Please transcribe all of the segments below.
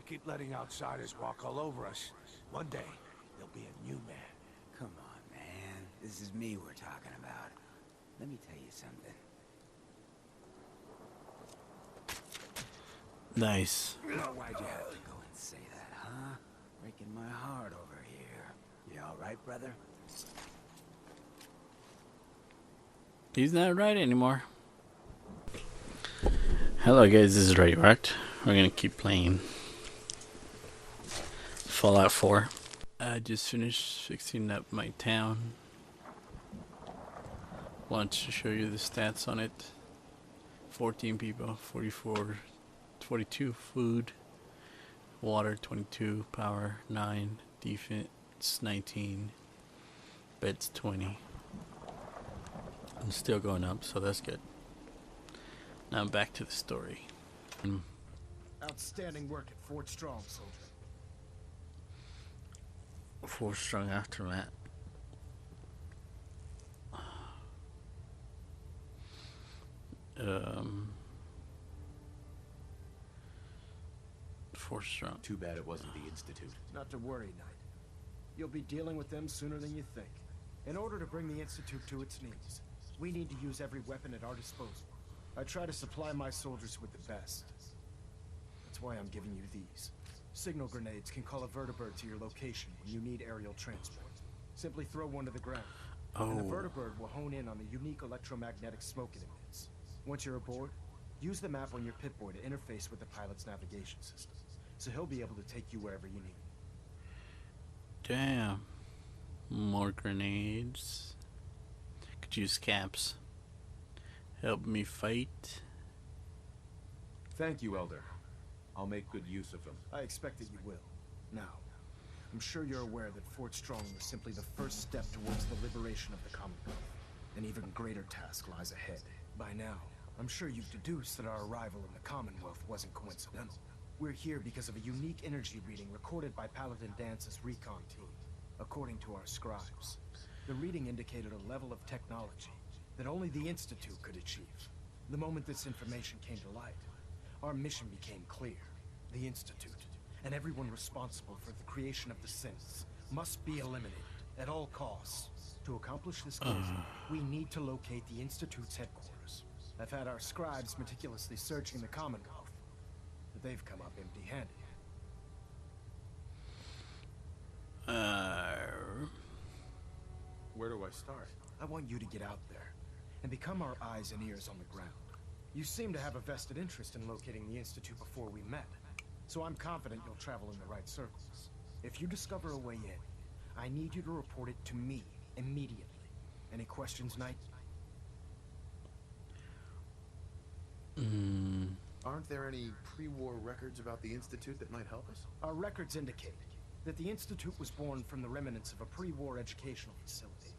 keep letting outsiders walk all over us, one day, there'll be a new man. Come on, man. This is me we're talking about. Let me tell you something. Nice. Well, why'd you have to go and say that, huh? Breaking my heart over here. You alright, brother? He's not right anymore. Hello guys, this is Right. We're gonna keep playing Fallout 4. I just finished fixing up my town. Want to show you the stats on it. 14 people, 42 food, water 22, power 9, defense 19, beds 20. I'm still going up, so that's good. Now back to the story. Outstanding work at Fort Strong, soldier. Fort Strong aftermath. Fort Strong. Too bad it wasn't the Institute. Not to worry, Knight. You'll be dealing with them sooner than you think. In order to bring the Institute to its knees, we need to use every weapon at our disposal. I try to supply my soldiers with the best. That's why I'm giving you these. Signal grenades can call a vertibird to your location when you need aerial transport. Simply throw one to the ground, and the vertibird will hone in on the unique electromagnetic smoke it emits. Once you're aboard, use the map on your Pip-Boy to interface with the pilot's navigation system, so he'll be able to take you wherever you need. Damn. More grenades. Could use caps. Help me fight. Thank you, Elder. I'll make good use of them. I expect that you will. Now, I'm sure you're aware that Fort Strong was simply the first step towards the liberation of the Commonwealth. An even greater task lies ahead. By now, I'm sure you've deduced that our arrival in the Commonwealth wasn't coincidental. We're here because of a unique energy reading recorded by Paladin Dance's recon team. According to our scribes, the reading indicated a level of technology that only the Institute could achieve. The moment this information came to light, our mission became clear. The Institute, and everyone responsible for the creation of the synths, must be eliminated at all costs. To accomplish this goal, we need to locate the Institute's headquarters. I've had our scribes meticulously searching the Commonwealth, but they've come up empty-handed. Where do I start? I want you to get out there and become our eyes and ears on the ground. You seem to have a vested interest in locating the Institute before we met, so I'm confident you'll travel in the right circles. If you discover a way in, I need you to report it to me immediately. Any questions, Knight? Aren't there any pre-war records about the Institute that might help us? Our records indicate that the Institute was born from the remnants of a pre-war educational facility,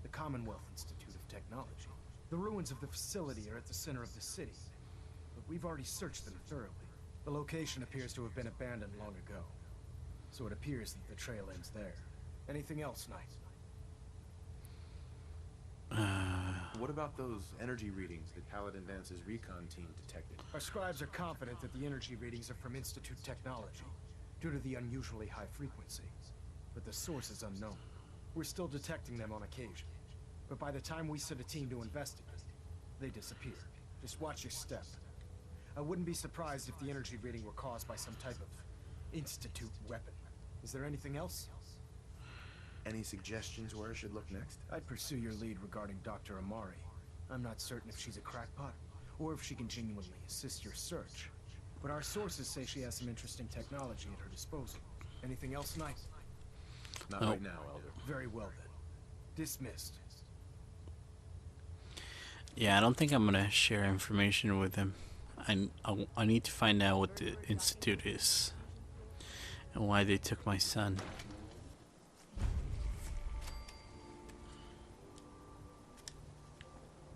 the Commonwealth Institute of Technology. The ruins of the facility are at the center of the city, but we've already searched them thoroughly. The location appears to have been abandoned long ago, so it appears that the trail ends there. Anything else, Knight? What about those energy readings that Paladin Dance's recon team detected? Our scribes are confident that the energy readings are from Institute technology, due to the unusually high frequency. But the source is unknown. We're still detecting them on occasion. But by the time we sent a team to investigate, they disappear. Just watch your step. I wouldn't be surprised if the energy reading were caused by some type of Institute weapon. Is there anything else? Any suggestions where I should look next? I'd pursue your lead regarding Dr. Amari. I'm not certain if she's a crackpot, or if she can genuinely assist your search. But our sources say she has some interesting technology at her disposal. Anything else, Knight? Not right now, Elder. Very well then. Dismissed. Yeah, I don't think I'm gonna share information with him. I need to find out what the Institute is and why they took my son.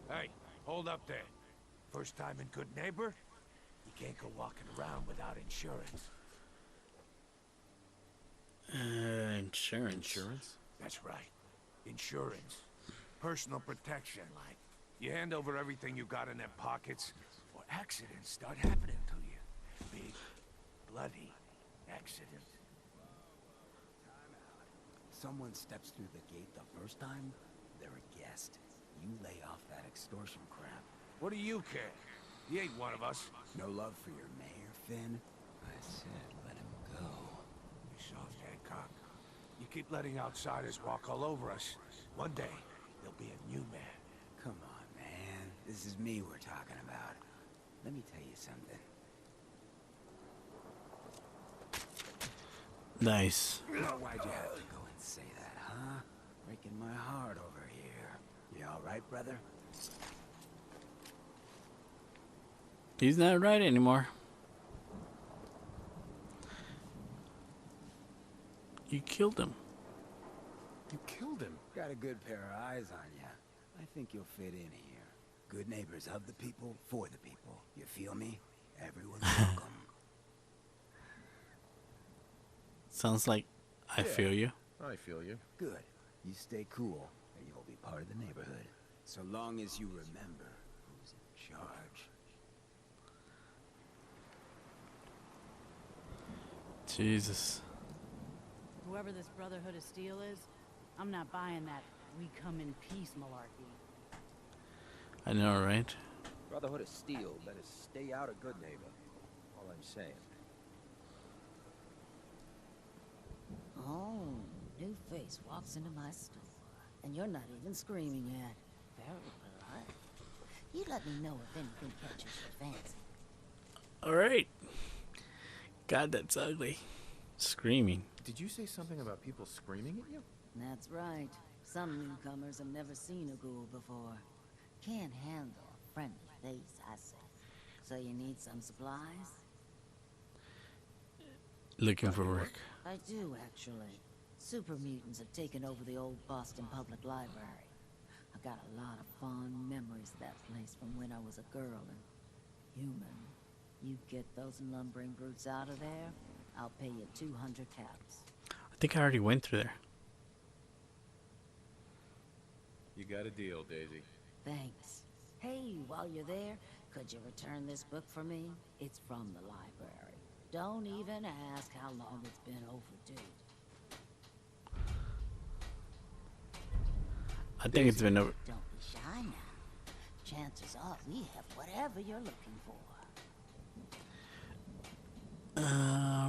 Hey, hold up there. First time in Good Neighbor? You can't go walking around without insurance. Insurance. Insurance? That's right. Insurance. Personal protection, like. You hand over everything you got in their pockets, or accidents start happening to you. Big, bloody, accident. Someone steps through the gate the first time, they're a guest. You lay off that extortion crap. What do you care? He ain't one of us. No love for your mayor, Finn? I said let him go. You soft, Hancock. You keep letting outsiders walk all over us. One day, there'll be a new man. Come on, man. This is me we're talking about. Let me tell you something. Nice. Why'd you have to go and say that, huh? Breaking my heart over here. You alright, brother? He's not right anymore. You killed him. You killed him. Got a good pair of eyes on you. I think you'll fit in here. Good neighbors of the people, for the people. You feel me? Everyone's welcome. Sounds like I feel you. I feel you. Good. You stay cool, and you'll be part of the neighborhood. So long as you remember who's in charge. Jesus. Whoever this Brotherhood of Steel is, I'm not buying that we come in peace malarkey. I know, right? Brotherhood of Steel better stay out of good neighbor. All I'm saying. Oh, new face walks into my store. And you're not even screaming yet. Very polite. You let me know if anything catches your fancy. Alright. God, that's ugly. Screaming. Did you say something about people screaming at you? That's right. Some newcomers have never seen a ghoul before. Can't handle a friendly face, I say. So you need some supplies? Looking for work. I do, actually. Super mutants have taken over the old Boston Public Library. I got a lot of fond memories of that place from when I was a girl and human. You get those lumbering brutes out of there, I'll pay you 200 caps. I think I already went through there. You got a deal, Daisy. Thanks. Hey, while you're there, could you return this book for me? It's from the library. Don't even ask how long it's been overdue. I think it's been over. Don't be shy now. Chances are we have whatever you're looking for.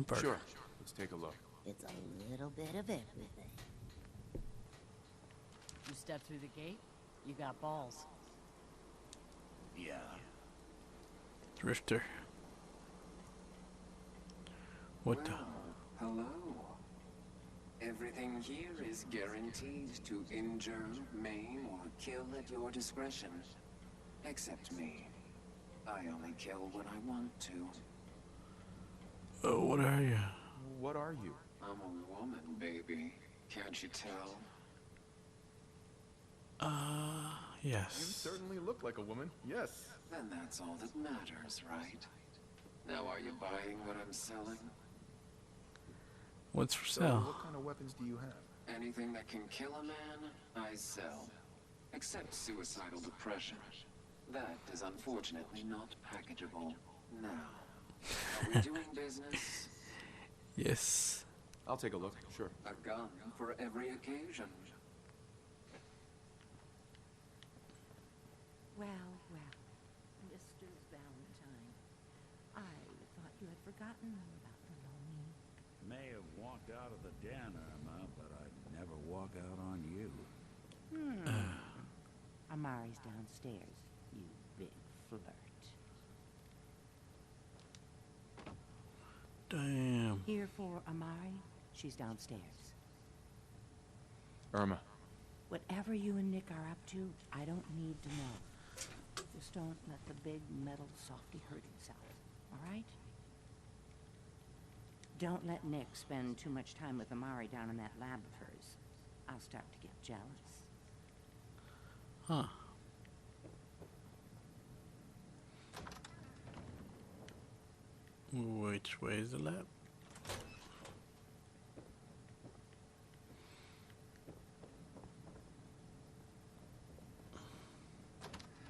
Burger. Sure. Let's take a look. It's a little bit of everything. You step through the gate, you got balls. Yeah. Drifter. What the? Hello. Everything here is guaranteed to injure, maim, or kill at your discretion. Except me. I only kill when I want to. Oh, what are you? What are you? I'm a woman, baby. Can't you tell? You Yes. certainly look like a woman. Yes. Then that's all that matters, right? Now are you buying what I'm selling? What's for So, sale? what kind of weapons do you have? Anything that can kill a man, I sell. Except suicidal depression. That is unfortunately not packageable. Now, are we doing business? Yes. I'll take a look. Sure. A gun for every occasion. Well, Mr. Valentine, I thought you had forgotten about the lonely. May have walked out of the den, Irma, but I'd never walk out on you. Amari's downstairs, you big flirt. Damn. Here for Amari, she's downstairs. Irma. Whatever you and Nick are up to, I don't need to know. Just don't let the big metal softy hurt himself, all right? Don't let Nick spend too much time with Amari down in that lab of hers. I'll start to get jealous. Huh. Which way is the lab?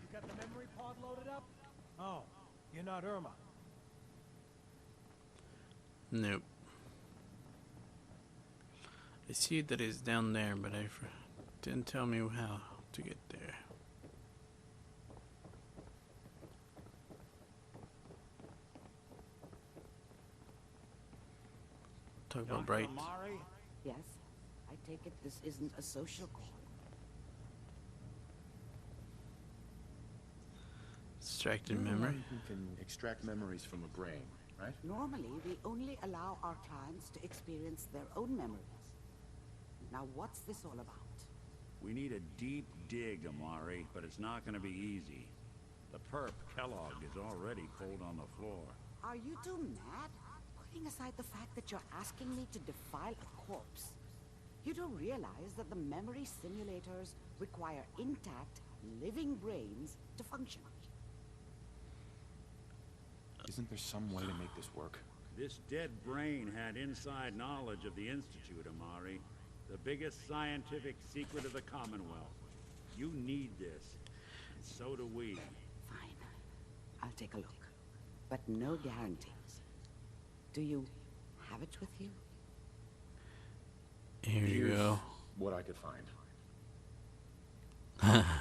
You got the memory pod loaded up? Oh, you're not Irma. Nope. I see that it's down there, but didn't tell me how to get there. Talk about bright. Yes? I take it this isn't a social call. Distracted You're the memory. one who can extract memories from a brain, right? Normally, we only allow our clients to experience their own memories. Now, what's this all about? We need a deep dig, Amari, but it's not gonna be easy. The perp, Kellogg, is already cold on the floor. Are you two mad? Putting aside the fact that you're asking me to defile a corpse, you don't realize that the memory simulators require intact, living brains to function. Isn't there some way to make this work? This dead brain had inside knowledge of the Institute, Amari. The biggest scientific secret of the Commonwealth. You need this, and so do we. Fine. I'll take a look. But no guarantees. Do you have it with you? Here you go. What I could find.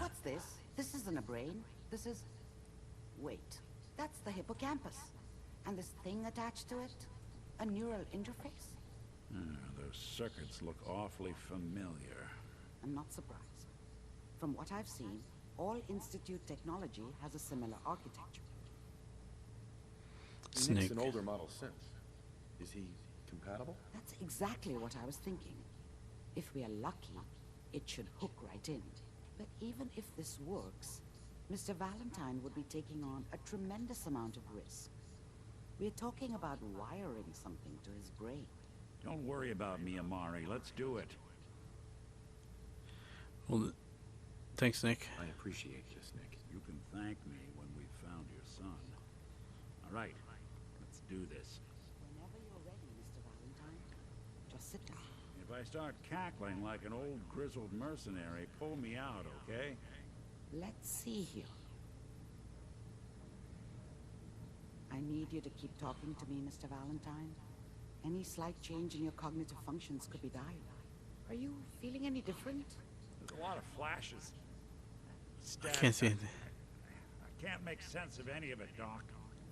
What's this? This isn't a brain. This is... Wait. That's the hippocampus. And this thing attached to it? A neural interface? Those circuits look awfully familiar. I'm not surprised. From what I've seen, all Institute technology has a similar architecture. Snake. Nick's an older model since. Is he compatible? That's exactly what I was thinking. If we are lucky, it should hook right in. But even if this works, Mr. Valentine would be taking on a tremendous amount of risk. We're talking about wiring something to his brain. Don't worry about me, Amari. Let's do it. Well, thanks, Nick. I appreciate this, Nick. You can thank me when we've found your son. All right, let's do this. Whenever you're ready, Mr. Valentine, just sit down. If I start cackling like an old grizzled mercenary, pull me out, okay? Let's see here. I need you to keep talking to me, Mr. Valentine. Any slight change in your cognitive functions could be dire. Are you feeling any different? There's a lot of flashes. I can't see anything. I can't make sense of any of it, Doc.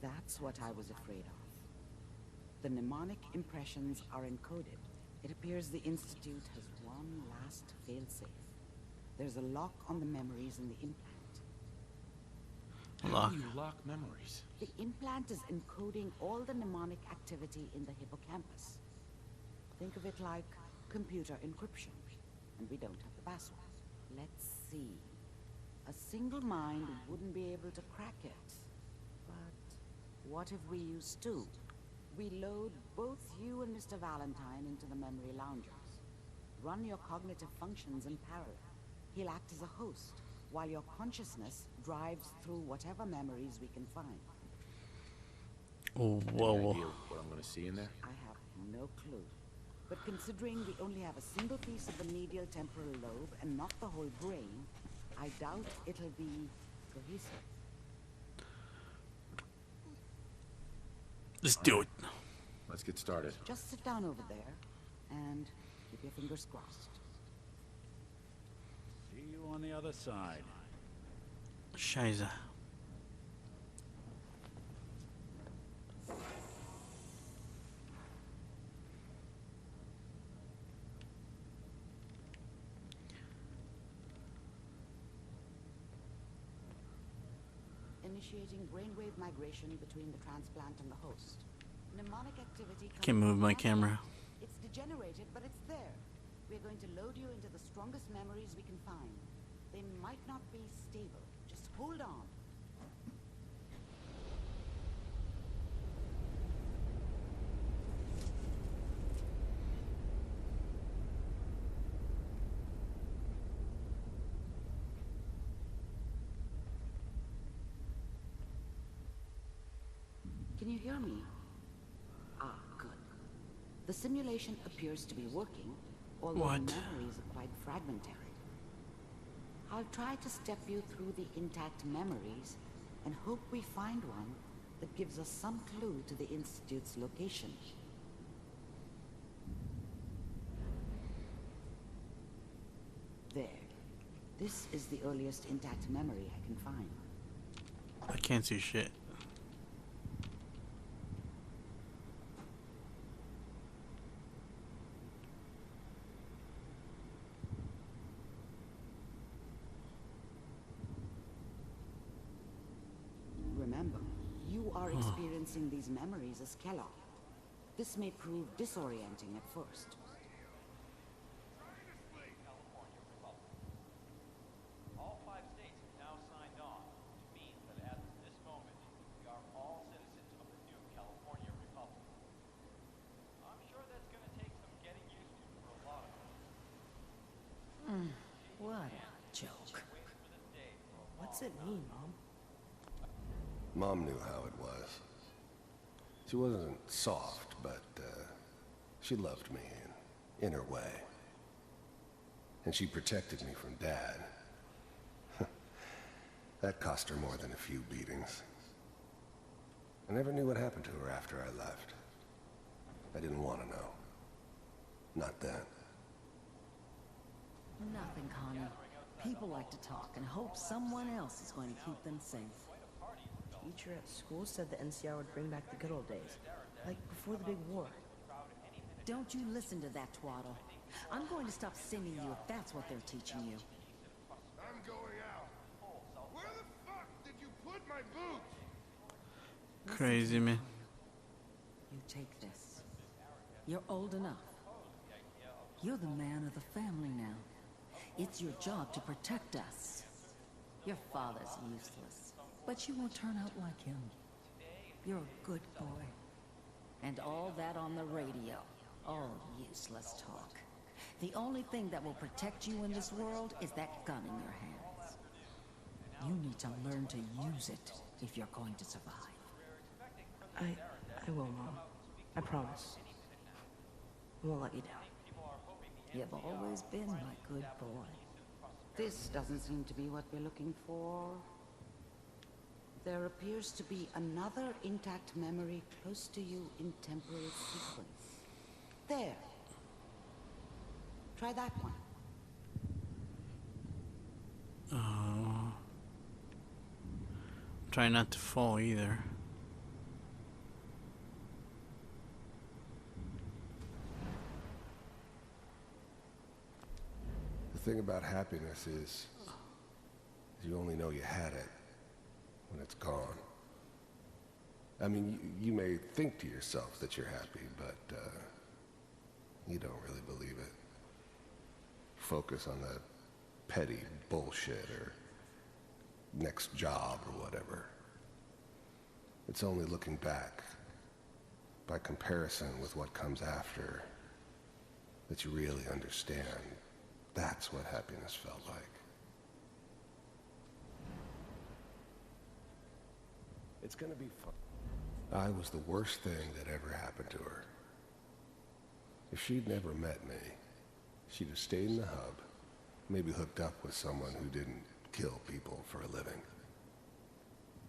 That's what I was afraid of. The mnemonic impressions are encoded. It appears the Institute has one last failsafe. There's a lock on the memories in the implant. How do you lock memories? The implant is encoding all the mnemonic activity in the hippocampus. Think of it like computer encryption. And we don't have the password. Let's see. A single mind wouldn't be able to crack it. But what if we use two? We load both you and Mr. Valentine into the memory loungers. Run your cognitive functions in parallel. He'll act as a host, while your consciousness drives through whatever memories we can find. Oh, Any whoa. idea what I'm gonna see in there? I have no clue. But considering we only have a single piece of the medial temporal lobe and not the whole brain, I doubt it'll be cohesive. Let's do it. Let's get started. Just sit down over there and keep your fingers crossed. See you on the other side. Scheiße. Initiating brainwave migration between the transplant and the host. Mnemonic activity. Can't move my camera. It's degenerated, but it's there. We're going to load you into the strongest memories we can find. They might not be stable. Just hold on. Can you hear me? Ah, good. The simulation appears to be working, although What? the memories are quite fragmentary. I'll try to step you through the intact memories and hope we find one that gives us some clue to the Institute's location. This is the earliest intact memory I can find. I can't see shit. Remember, you are experiencing these memories as Kellogg. This may prove disorienting at first. All 5 states have now signed on, which means that as of this moment, we are all citizens of the new California Republic. I'm sure that's going to take some getting used to for a lot of us. What a joke. What's it mean, Mom? Mom knew how it was. She wasn't soft, but she loved me in her way. And she protected me from Dad. That cost her more than a few beatings. I never knew what happened to her after I left. I didn't want to know. Not then. Nothing, Connie. People like to talk and hope someone else is going to keep them safe. Teacher at school said the NCR would bring back the good old days, like before the big war. Don't you listen to that twaddle. I'm going to stop sending you if that's what they're teaching you. I'm going out. Where the fuck did you put my boots? Crazy, man. You take this. You're old enough. You're the man of the family now. It's your job to protect us. Your father's useless, but you won't turn out like him. You're a good boy. And all that on the radio, all useless talk. The only thing that will protect you in this world is that gun in your hands. You need to learn to use it if you're going to survive. I will, Mom. I promise. I won't let you down. You've always been my good boy. This doesn't seem to be what we're looking for. There appears to be another intact memory close to you in temporal sequence. There. Try that one. Try not to fall either. The thing about happiness is you only know you had it when it's gone. I mean, you may think to yourself that you're happy, but you don't really believe it. Focus on that petty bullshit or next job or whatever. It's only looking back, by comparison with what comes after, that you really understand. That's what happiness felt like. It's gonna be fun. I was the worst thing that ever happened to her. If she'd never met me, she'd have stayed in the hub, maybe hooked up with someone who didn't kill people for a living.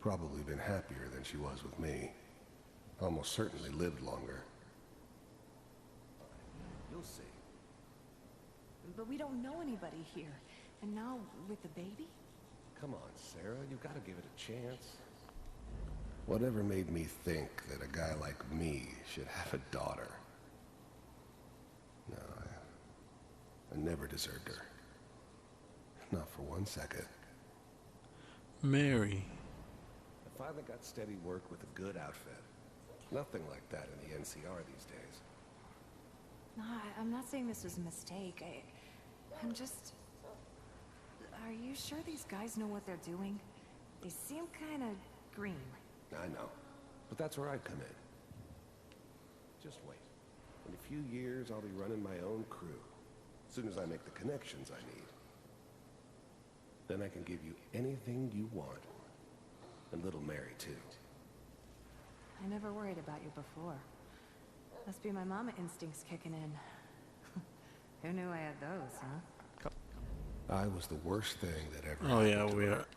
Probably been happier than she was with me. Almost certainly lived longer. You'll see. But we don't know anybody here. And now, with the baby? Come on, Sarah, you gotta give it a chance. Whatever made me think that a guy like me should have a daughter? No, I never deserved her. Not for 1 second. Mary. I finally got steady work with a good outfit. Nothing like that in the NCR these days. No, I'm not saying this was a mistake. I'm just... Are you sure these guys know what they're doing? They seem kind of green. I know, but that's where I come in. Just wait. In a few years, I'll be running my own crew. As soon as I make the connections I need. Then I can give you anything you want. And little Mary, too. I never worried about you before. Must be my mama instincts kicking in. Who knew I had those, huh? I was the worst thing that ever Oh yeah, happened to we her. are.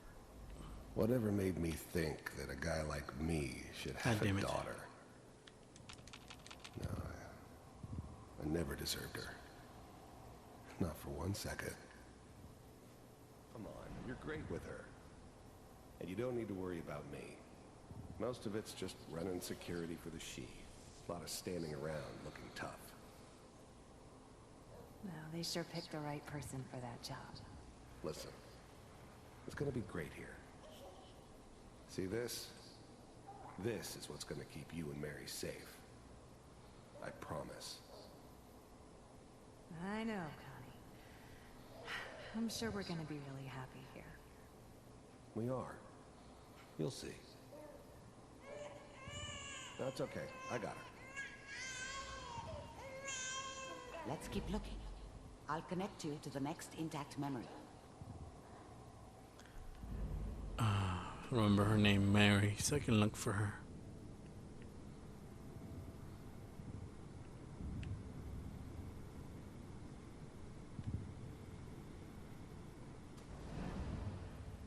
Whatever made me think that a guy like me should have a daughter? No, I never deserved her. Not for 1 second. You're great with her. And you don't need to worry about me. Most of it's just running security for the she. A lot of standing around looking tough. Well, they sure picked the right person for that job. Listen, it's gonna be great here. See this? This is what's gonna keep you and Mary safe. I promise. I know, Connie. I'm sure we're gonna be really happy here. We are. You'll see. That's okay. I got her. Let's keep looking. I'll connect you to the next intact memory. Remember her name, Mary, so I can look for her.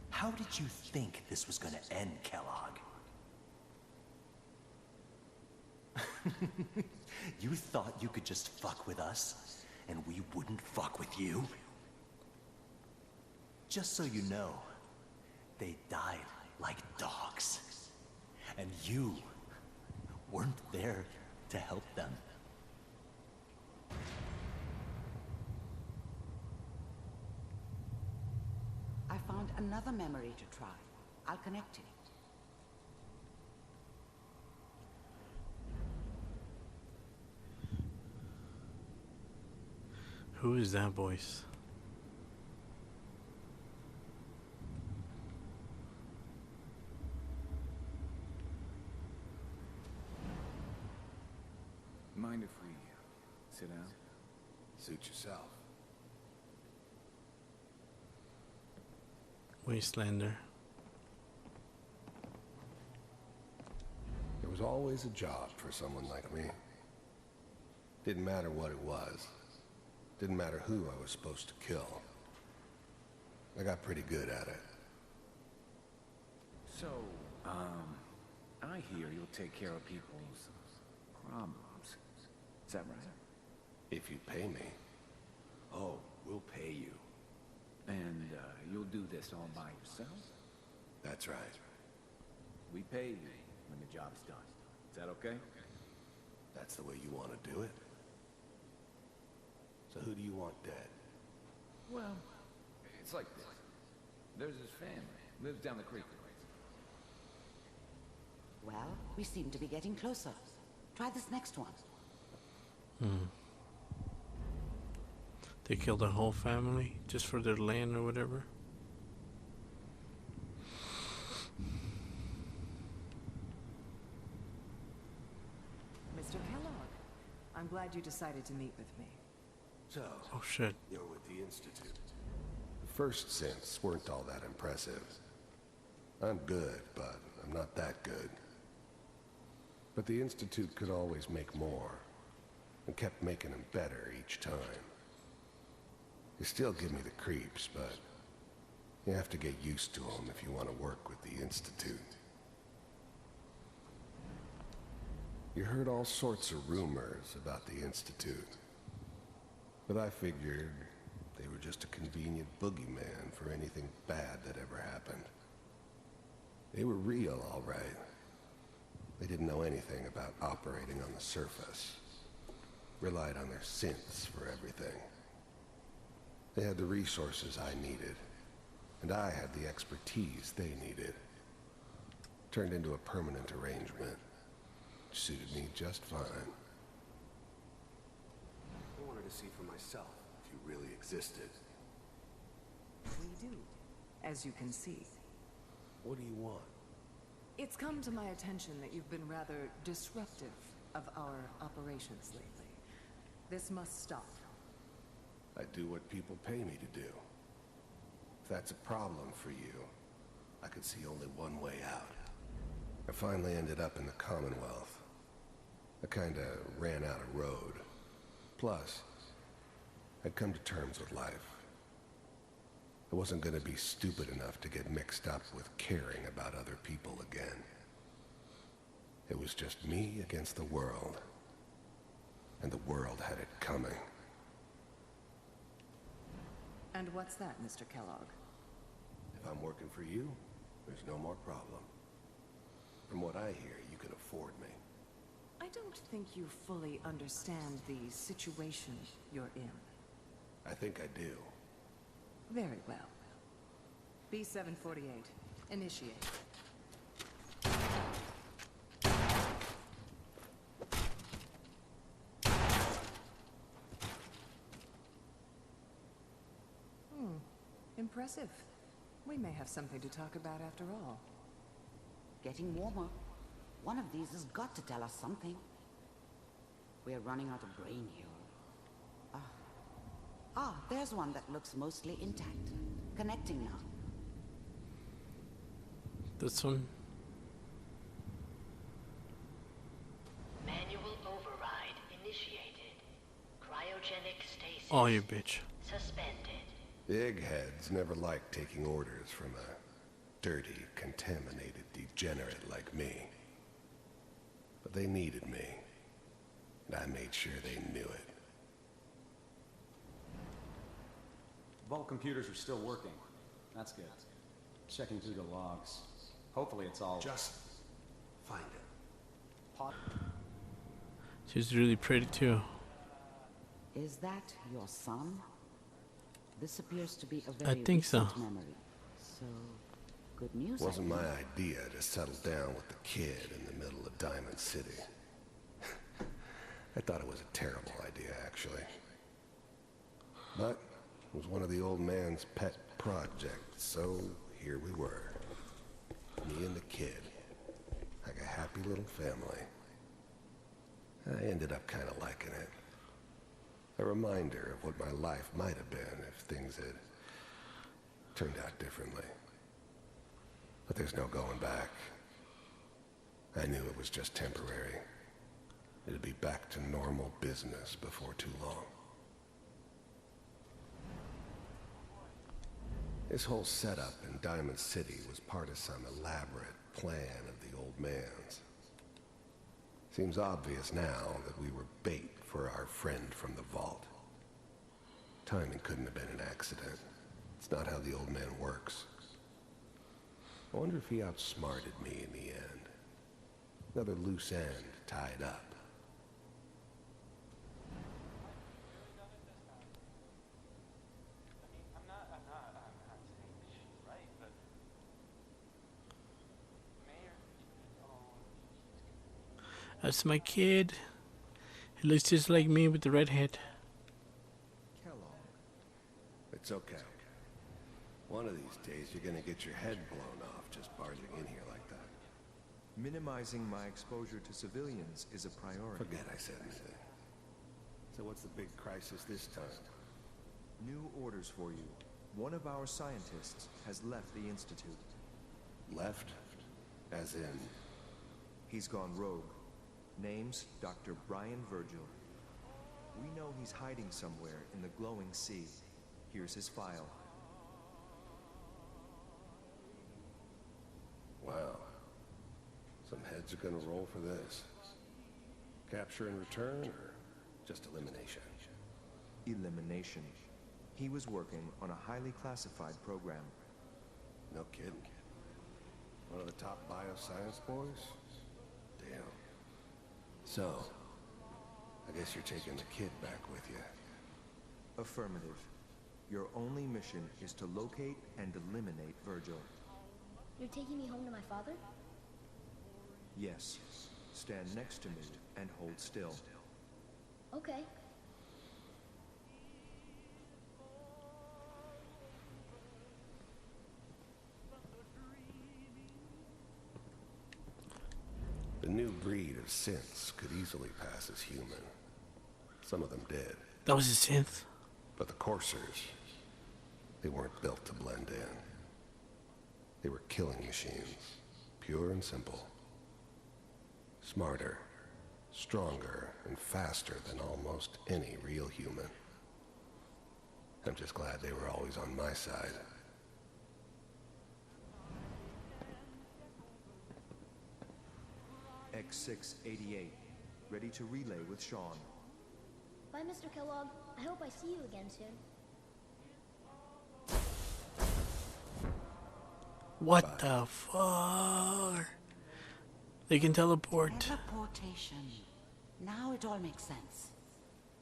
How did you think this was gonna end, Kellogg? You thought you could just fuck with us, and we wouldn't fuck with you? Just so you know, they died like dogs. And you weren't there to help them. I found another memory to try. I'll connect you. Who is that voice? Mind if we sit down? Suit yourself. Wastelander. There was always a job for someone like me. Didn't matter what it was. Didn't matter who I was supposed to kill. I got pretty good at it. So, I hear you'll take care of people's problems. Is that right? If you pay me. Oh, we'll pay you. And, you'll do this all by yourself? That's right. We pay you when the job's done. Is that okay? That's the way you want to do it? So who do you want dead? Well, it's like this. There's his family. Lives down the creek. Well, we seem to be getting closer. Try this next one. They killed their whole family just for their land or whatever. Mr. Kellogg, I'm glad you decided to meet with me. So, Oh shit. you're with the Institute. The first synths weren't all that impressive. I'm good, but I'm not that good. But the Institute could always make more, and kept making them better each time. They still give me the creeps, but you have to get used to them if you want to work with the Institute. You heard all sorts of rumors about the Institute. But I figured they were just a convenient boogeyman for anything bad that ever happened. They were real, all right. They didn't know anything about operating on the surface. Relied on their synths for everything. They had the resources I needed, and I had the expertise they needed. Turned into a permanent arrangement, which suited me just fine. I wanted to see for myself if you really existed. We do, as you can see. What do you want? It's come to my attention that you've been rather disruptive of our operations lately. This must stop. I do what people pay me to do. If that's a problem for you, I could see only one way out. I finally ended up in the Commonwealth. I kinda ran out of road. Plus, I'd come to terms with life. I wasn't gonna be stupid enough to get mixed up with caring about other people again. It was just me against the world. And the world had it coming. And what's that, Mr. Kellogg? I'm working for you, there's no more problem. From what I hear, you can afford me. I don't think you fully understand the situation you're in. I think I do. Very well. B-748, initiate. Impressive. We may have something to talk about after all. Getting warmer. One of these has got to tell us something. We're running out of brain fuel. There's one that looks mostly intact. Connecting now. This one. Manual override initiated. Cryogenic stasis. Oh, you bitch. Suspended. Eggheads never liked taking orders from a dirty, contaminated degenerate like me. But they needed me, and I made sure they knew it. Vault computers are still working. That's good. Checking through the logs. Hopefully it's all... Just find it. She's really pretty too. Is that your son? This appears to be a I very think so. recent memory. So, good news. Wasn't my idea to settle down with the kid in the middle of Diamond City. I thought it was a terrible idea, actually. But it was one of the old man's pet projects, so here we were. Me and the kid. Like a happy little family. I ended up kind of liking it. A reminder of what my life might have been if things had turned out differently. But there's no going back. I knew it was just temporary. It'd be back to normal business before too long. This whole setup in Diamond City was part of some elaborate plan of the old man's. Seems obvious now that we were bait for our friend from the vault. Timing couldn't have been an accident. It's not how the old man works. I wonder if he outsmarted me in the end. Another loose end tied up. That's my kid. He looks just like me with the red head. Kellogg. It's okay. One of these days you're gonna get your head blown off just barging in here like that. Minimizing my exposure to civilians is a priority. Forget I said anything. So what's the big crisis this time? New orders for you. One of our scientists has left the Institute. Left? As in? He's gone rogue. Name's Dr. Brian Virgil. We know he's hiding somewhere in the glowing sea. Here's his file. Wow. Some heads are gonna roll for this. Capture and return, or just elimination? Elimination. He was working on a highly classified program. No kidding. One of the top bioscience boys? Damn. So, I guess you're taking the kid back with you. Affirmative. Your only mission is to locate and eliminate Virgil. You're taking me home to my father? Yes. Stand next to me and hold still. Okay. The new breed of synths could easily pass as human. Some of them did. That was a synth. But the coursers, they weren't built to blend in. They were killing machines, pure and simple. Smarter, stronger, and faster than almost any real human. I'm just glad they were always on my side. X688, ready to relay with Sean. Bye, Mr. Kellogg. I hope I see you again soon. What the fuck? They can teleport. Teleportation. Now it all makes sense.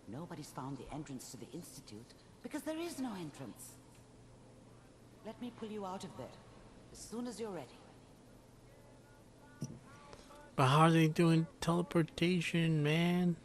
Nobody's found the entrance to the Institute because there is no entrance. Let me pull you out of there as soon as you're ready. But how are they doing teleportation, man?